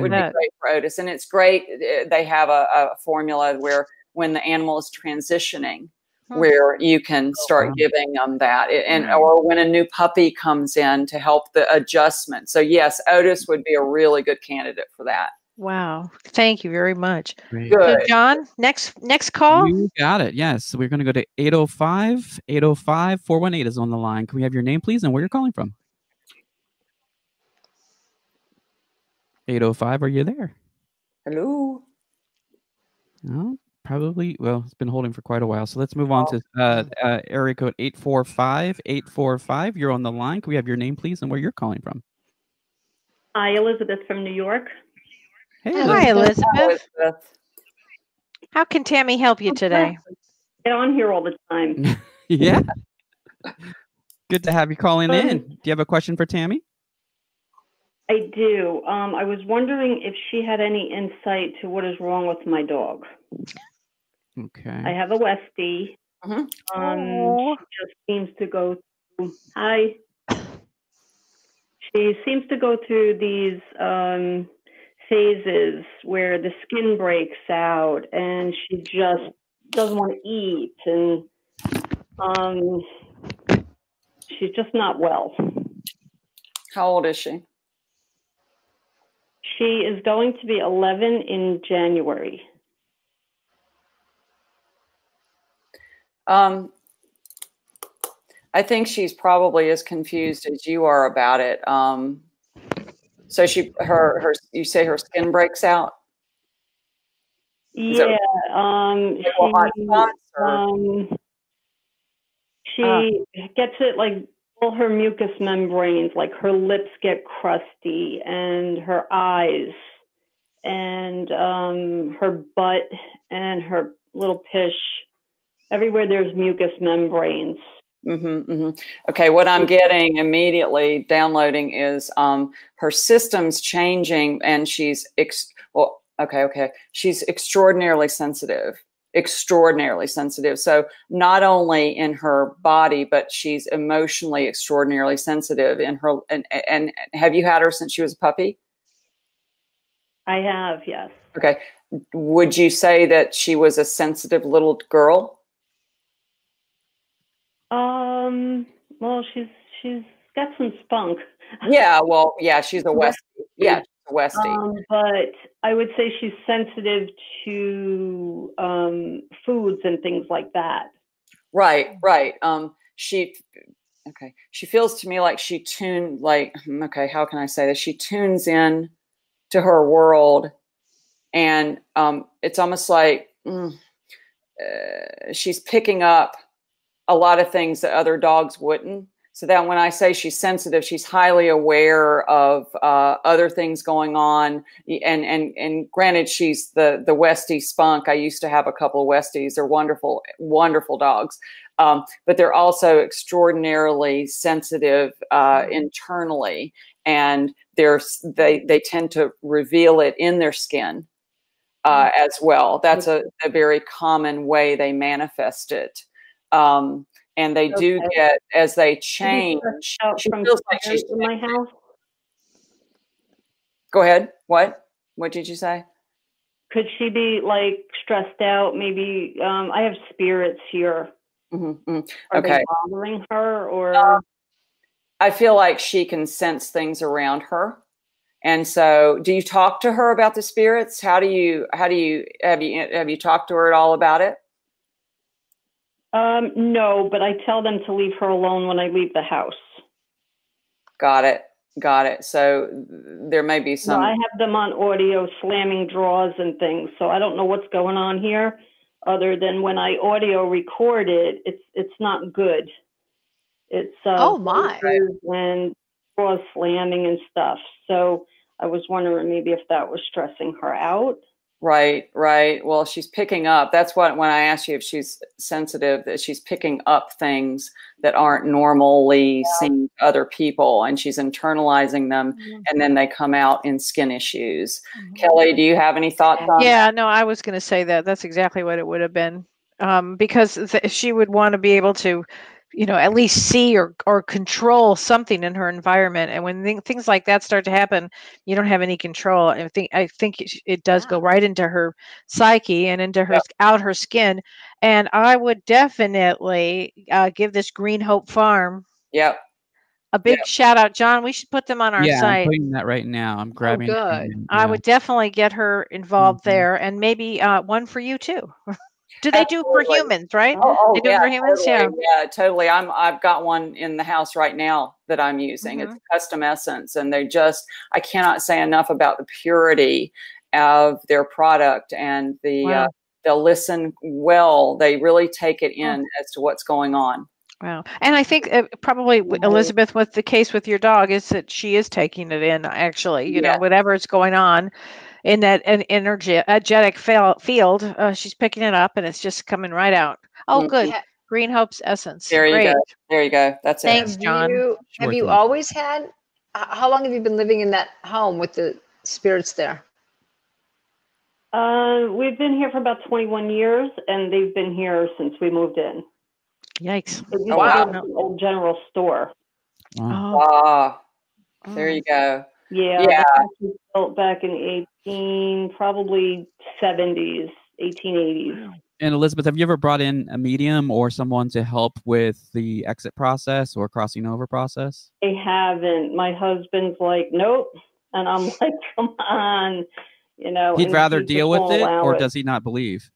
would be great for Otis. And it's great. They have a formula where when the animal is transitioning, where you can start giving them that, or when a new puppy comes in to help the adjustment. So yes, Otis would be a really good candidate for that. Wow. Thank you very much. Good. So John, next call. You got it. Yes. So we're going to go to 805-418 is on the line. Can we have your name, please, and where you're calling from? 805, are you there? Hello. No, probably. Well, it's been holding for quite a while. So let's move on to area code 845-845. You're on the line. Can we have your name, please, and where you're calling from? Hi, Elizabeth from New York. Hey, hi, Elizabeth. How can Tami help you today? Get on here all the time. Yeah. Good to have you calling in. Do you have a question for Tami? I do. I was wondering if she had any insight to what is wrong with my dog. Okay. I have a Westie. She just seems to go through. Hi. She seems to go through these phases where the skin breaks out and she just doesn't want to eat, and she's just not well. How old is she? She is going to be 11 in January. I think she's probably as confused as you are about it. So you say her skin breaks out? Yeah. She gets it like all her mucous membranes, like her lips get crusty and her eyes and her butt and her little pish. Everywhere there's mucous membranes. Okay, what I'm getting immediately downloading is her system's changing, and she's she's extraordinarily sensitive. So not only in her body, but she's emotionally extraordinarily sensitive in her. And have you had her since she was a puppy? I have, yes. Okay. Would you say that she was a sensitive little girl? Well, she's got some spunk. Yeah, well, yeah, she's a Westie. Yeah, she's a Westie. But I would say she's sensitive to foods and things like that. Right. She feels to me like how can I say this? She tunes in to her world, and it's almost like she's picking up a lot of things that other dogs wouldn't. So that when I say she's sensitive, she's highly aware of other things going on. And granted, she's the Westie Spunk. I used to have a couple of Westies. They're wonderful, wonderful dogs. But they're also extraordinarily sensitive internally, and they tend to reveal it in their skin as well. That's a very common way they manifest it. And they do get, as they change, she feels like she's in my house. Go ahead. What did you say? Could she be like stressed out? Maybe I have spirits here. Are they bothering her, or? I feel like she can sense things around her. And so, do you talk to her about the spirits? Have you talked to her at all about it? No, but I tell them to leave her alone when I leave the house. Got it. So there may be some. No, I have them on audio slamming drawers and things, so I don't know what's going on here. Other than when I audio record it, it's not good. It's oh my, and drawers slamming and stuff. So I was wondering maybe if that was stressing her out. Right. Well, she's picking up. That's when I asked you if she's sensitive, that she's picking up things that aren't normally seen to other people, and she's internalizing them, and then they come out in skin issues. Kelly, do you have any thoughts on that? Yeah, no, I was going to say that's exactly what it would have been, because she would want to be able to, at least see or control something in her environment. And when things like that start to happen, you don't have any control. I think it does go right into her psyche and into her out her skin. And I would definitely give this Green Hope Farm a big shout out. John, we should put them on our site. I'm putting that right now. I'm grabbing. I would definitely get her involved there, and maybe one for you too. Do they do for humans, right? They do for humans, totally. Yeah, totally. I've got one in the house right now that I'm using. It's a custom essence, and I cannot say enough about the purity of their product, and they'll listen well. They really take it in as to what's going on. Wow. And I think probably, Elizabeth, with the case with your dog, is that she is taking it in, actually, whatever is going on in that energetic field, she's picking it up, and it's just coming right out. Oh, good. Green Hope's essence. There you go. There you go. That's it. Thanks, John. Have you always had, how long have you been living in that home with the spirits there? We've been here for about 21 years, and they've been here since we moved in. Yikes. Wow. An old general store. Wow. There you go. Yeah. Was built back in probably 70s, 1880s. And Elizabeth, have you ever brought in a medium or someone to help with the exit process or crossing over process? I haven't. My husband's like, nope, And I'm like, come on, you know. He'd rather deal with it, or does he not believe?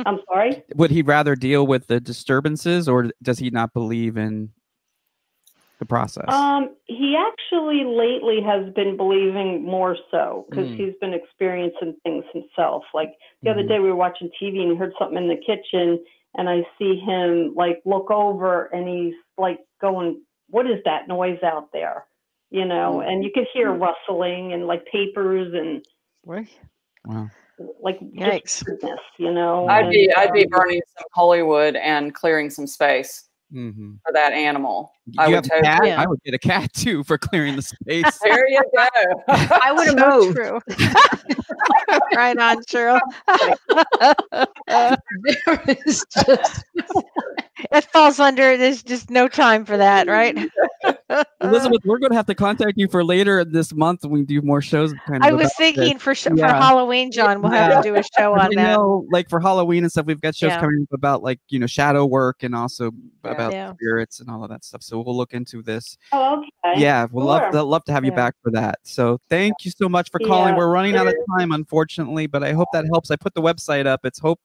I'm sorry? Would he rather deal with the disturbances, or does he not believe in the process? He actually lately has been believing more so, because he's been experiencing things himself. Like the other day we were watching TV and he heard something in the kitchen, and I see him like look over and he's like going, what is that noise out there? You know, and you could hear rustling and like papers and wow. Like yikes, goodness, you know. I'd be burning some Hollywood and clearing some space for that animal. I would get a cat too for clearing the space. There you go. I would have moved. True. Right on, Cheryl. It falls under. There's just no time for that, right? Elizabeth, we're going to have to contact you for later this month when we do more shows. I was thinking for Halloween, John, we'll have to do a show on that. Know, like for Halloween and stuff, we've got shows coming up about like, you know, shadow work and also about spirits and all of that stuff. So we'll look into this. Oh, okay. Yeah, we'll love to have you back for that. So thank you so much for calling. We're running out of time, unfortunately, but I hope that helps. I put the website up. It's Hope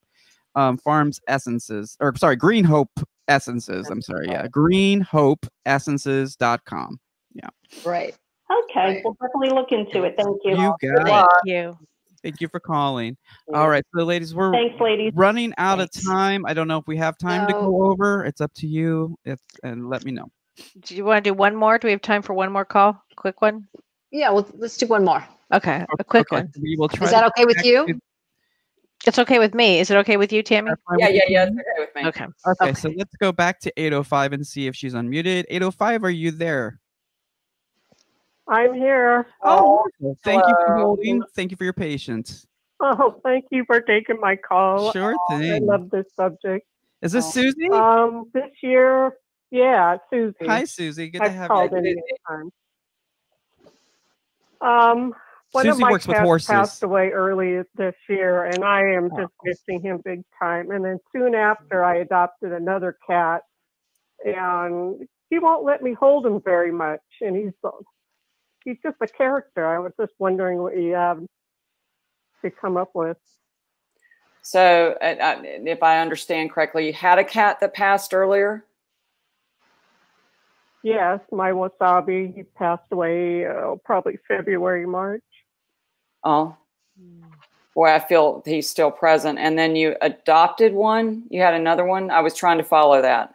Farms Essences, or sorry, Green Hope Essences. I'm sorry. Yeah. greenhopeessences.com. Yeah. Right. Okay. We'll definitely look into it. Thank you. You got Thank you. Thank you for calling. All right. So ladies, we're running out of time. I don't know if we have time to go over. It's up to you. And let me know. Do you want to do one more? Do we have time for one more call? Quick one? Yeah, well, let's do one more. Okay. A quick one. We will try. Is that okay with you? It's okay with me. Is it okay with you, Tammy? Yeah. It's okay with me. Okay. Okay. So let's go back to 805 and see if she's unmuted. 805, are you there? I'm here. Oh, thank you for holding. Thank you for your patience. Oh, thank you for taking my call. Sure thing. I love this subject. Is this Susie? This year, yeah, Susie. Hi, Susie. Good to have you. One of my cats passed away early this year, and I am just missing him big time. And then soon after, I adopted another cat, and he won't let me hold him very much. And he's just a character. I was just wondering what you have to come up with. So, if I understand correctly, you had a cat that passed earlier? Yes, my Wasabi, he passed away probably February, March. Oh, boy, I feel he's still present. And then you adopted one? You had another one? I was trying to follow that.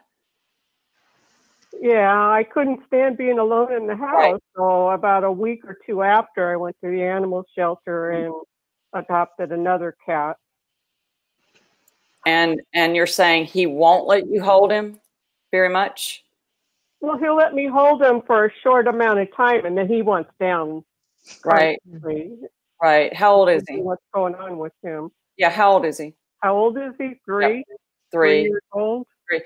Yeah, I couldn't stand being alone in the house. Right. So about a week or two after, I went to the animal shelter and adopted another cat. And you're saying he won't let you hold him very much? Well, he'll let me hold him for a short amount of time, and then he wants down. Right. Right. How old is he? What's going on with him? Yeah. How old is he? How old is he? 3? Yep. 3 years old. 3.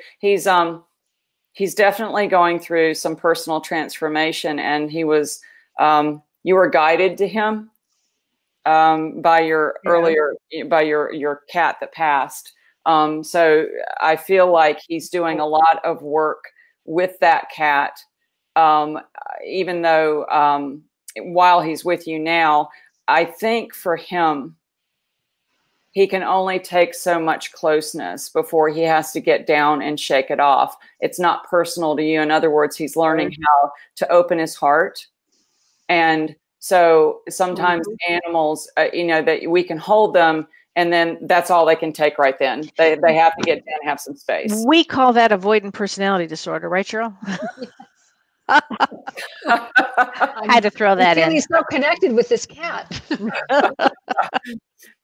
He's definitely going through some personal transformation, and he was. You were guided to him by your your cat that passed. So I feel like he's doing a lot of work with that cat, even though while he's with you now. I think for him, he can only take so much closeness before he has to get down and shake it off. It's not personal to you. In other words, he's learning how to open his heart. And so sometimes animals, that we can hold them, and then that's all they can take right then. They have to get down and have some space. We call that avoidant personality disorder, right, Cheryl? I had to throw that in. He's so connected with this cat.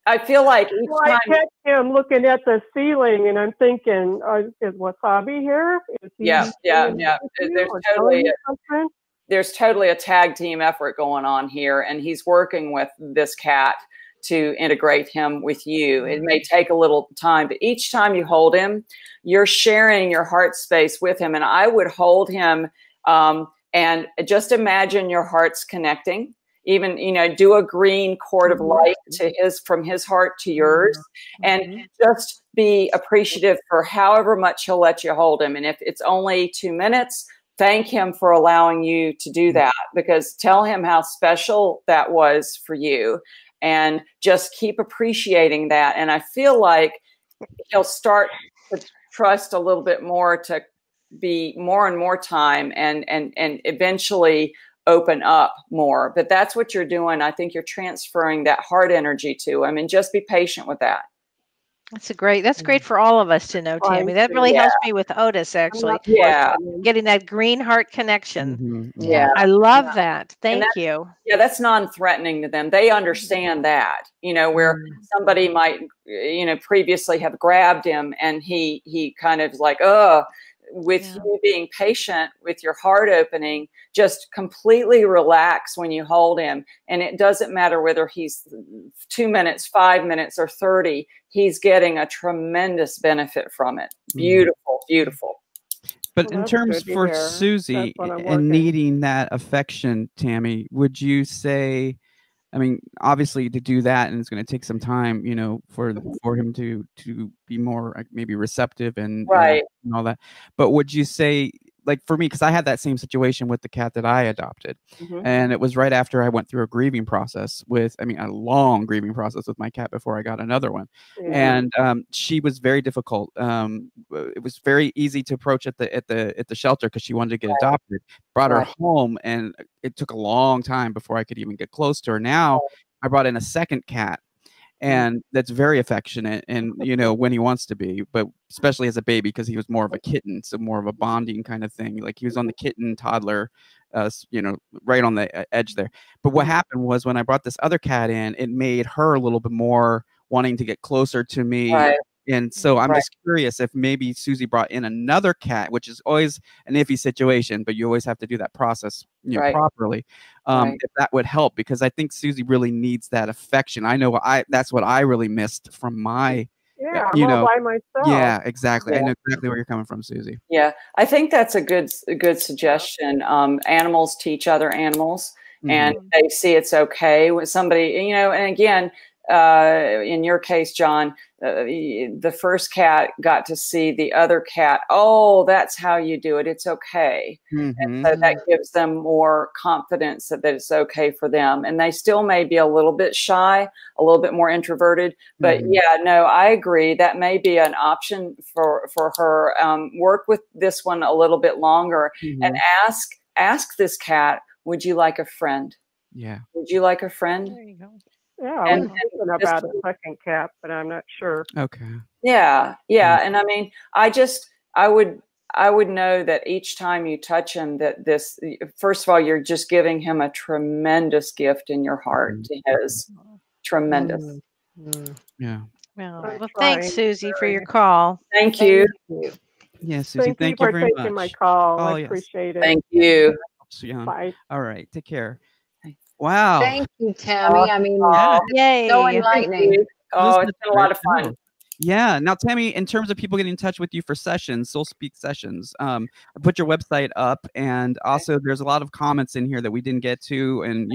I feel like each time I catch him looking at the ceiling, and I'm thinking, "Is Wasabi here?" Yeah. There's totally a tag team effort going on here, and he's working with this cat to integrate him with you. It may take a little time, but each time you hold him, you're sharing your heart space with him. And I would hold him. And just imagine your hearts connecting, even, do a green cord of light from his heart to yours, and just be appreciative for however much he'll let you hold him. And if it's only 2 minutes, thank him for allowing you to do that, because tell him how special that was for you, and just keep appreciating that. And I feel like he'll start to trust a little bit more, to be more and more time, and eventually open up more. But that's what you're doing. I think you're transferring that heart energy to him, and just be patient with that. That's great for all of us to know, Tami. That really helps me with Otis, actually. Yeah. Getting that green heart connection. Yeah. I love that. Thank you. Yeah, that's non-threatening to them. They understand that, where somebody might, previously have grabbed him, and he kind of like, with you being patient with your heart opening, just completely relax when you hold him. And it doesn't matter whether he's 2 minutes, 5 minutes, or 30, he's getting a tremendous benefit from it. Beautiful, beautiful. But in terms for Susie and needing that affection, Tami, would you say, I mean, obviously to do that, and it's going to take some time, for him to be more maybe receptive and all that. But would you say, like for me, because I had that same situation with the cat that I adopted, and it was right after I went through a grieving process a long grieving process with my cat before I got another one, and she was very difficult. It was very easy to approach at the shelter because she wanted to get adopted. Brought her home, and it took a long time before I could even get close to her. Now I brought in a second cat, and that's very affectionate, and when he wants to be, but especially as a baby, because he was more of a kitten, so more of a bonding kind of thing. Like he was on the kitten toddler, right on the edge there. But what happened was when I brought this other cat in, it made her a little bit more wanting to get closer to me. And so I'm just curious if maybe Susie brought in another cat, which is always an iffy situation, but you always have to do that process properly. If that would help, because I think Susie really needs that affection. I know that's what I really missed from my, I'm all by myself. Yeah, exactly. I know exactly where you're coming from, Susie. Yeah, I think that's a good suggestion. Animals teach other animals, and they see it's okay when somebody, and again, in your case, John, the first cat got to see the other cat. Oh, that's how you do it. It's okay. And so that gives them more confidence that it's okay for them. And they still may be a little bit shy, a little bit more introverted. But yeah, no, I agree. That may be an option for her. Work with this one a little bit longer and ask this cat, would you like a friend? Yeah. Would you like a friend? There you go. Yeah, I was thinking about a second cat, but I'm not sure. Okay. Yeah, yeah, and I mean, I would know that each time you touch him, that this, first of all, you're just giving him a tremendous gift in your heart to his. Tremendous. Yeah. Well, thanks, Susie, for your call. Thank you. Yeah, Susie, thank you for very taking much. my call. Oh, I yes. appreciate it. Thank you. Bye. All right, take care. Wow. Thank you, Tami. I mean, yay. so enlightening. Oh, it's been a lot of fun. Yeah. Now, Tami, in terms of people getting in touch with you for sessions, Soul Speak sessions, I put your website up, and also there's a lot of comments in here that we didn't get to, and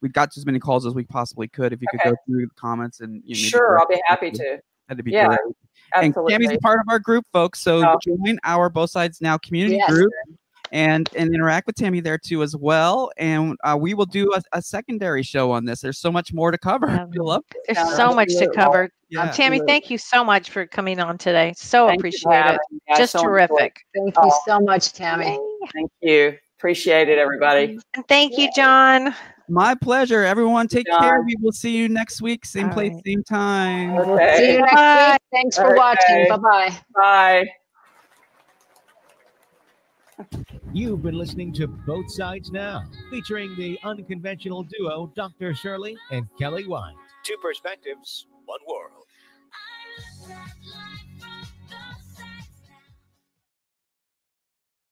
we got as many calls as we possibly could. If you could go through the comments and sure, I'll be happy to. That'd be great. Absolutely. And Tami's a part of our group, folks. So join our Both Sides Now community group. And interact with Tami there too as well, and we will do a secondary show on this. There's so much more to cover. There's so much to cover. Tami, thank you so much for coming on today. So appreciate it. Just terrific. Thank you so much, Tami. Thank you. Appreciate it, everybody. And thank you, John. My pleasure. Everyone, take care. We will see you next week. Same place, same time. Okay. See you next week. Thanks for watching. Bye-bye. Bye. You've been listening to Both Sides Now, featuring the unconventional duo Dr. Shirley and Kelly White. Two perspectives, one world.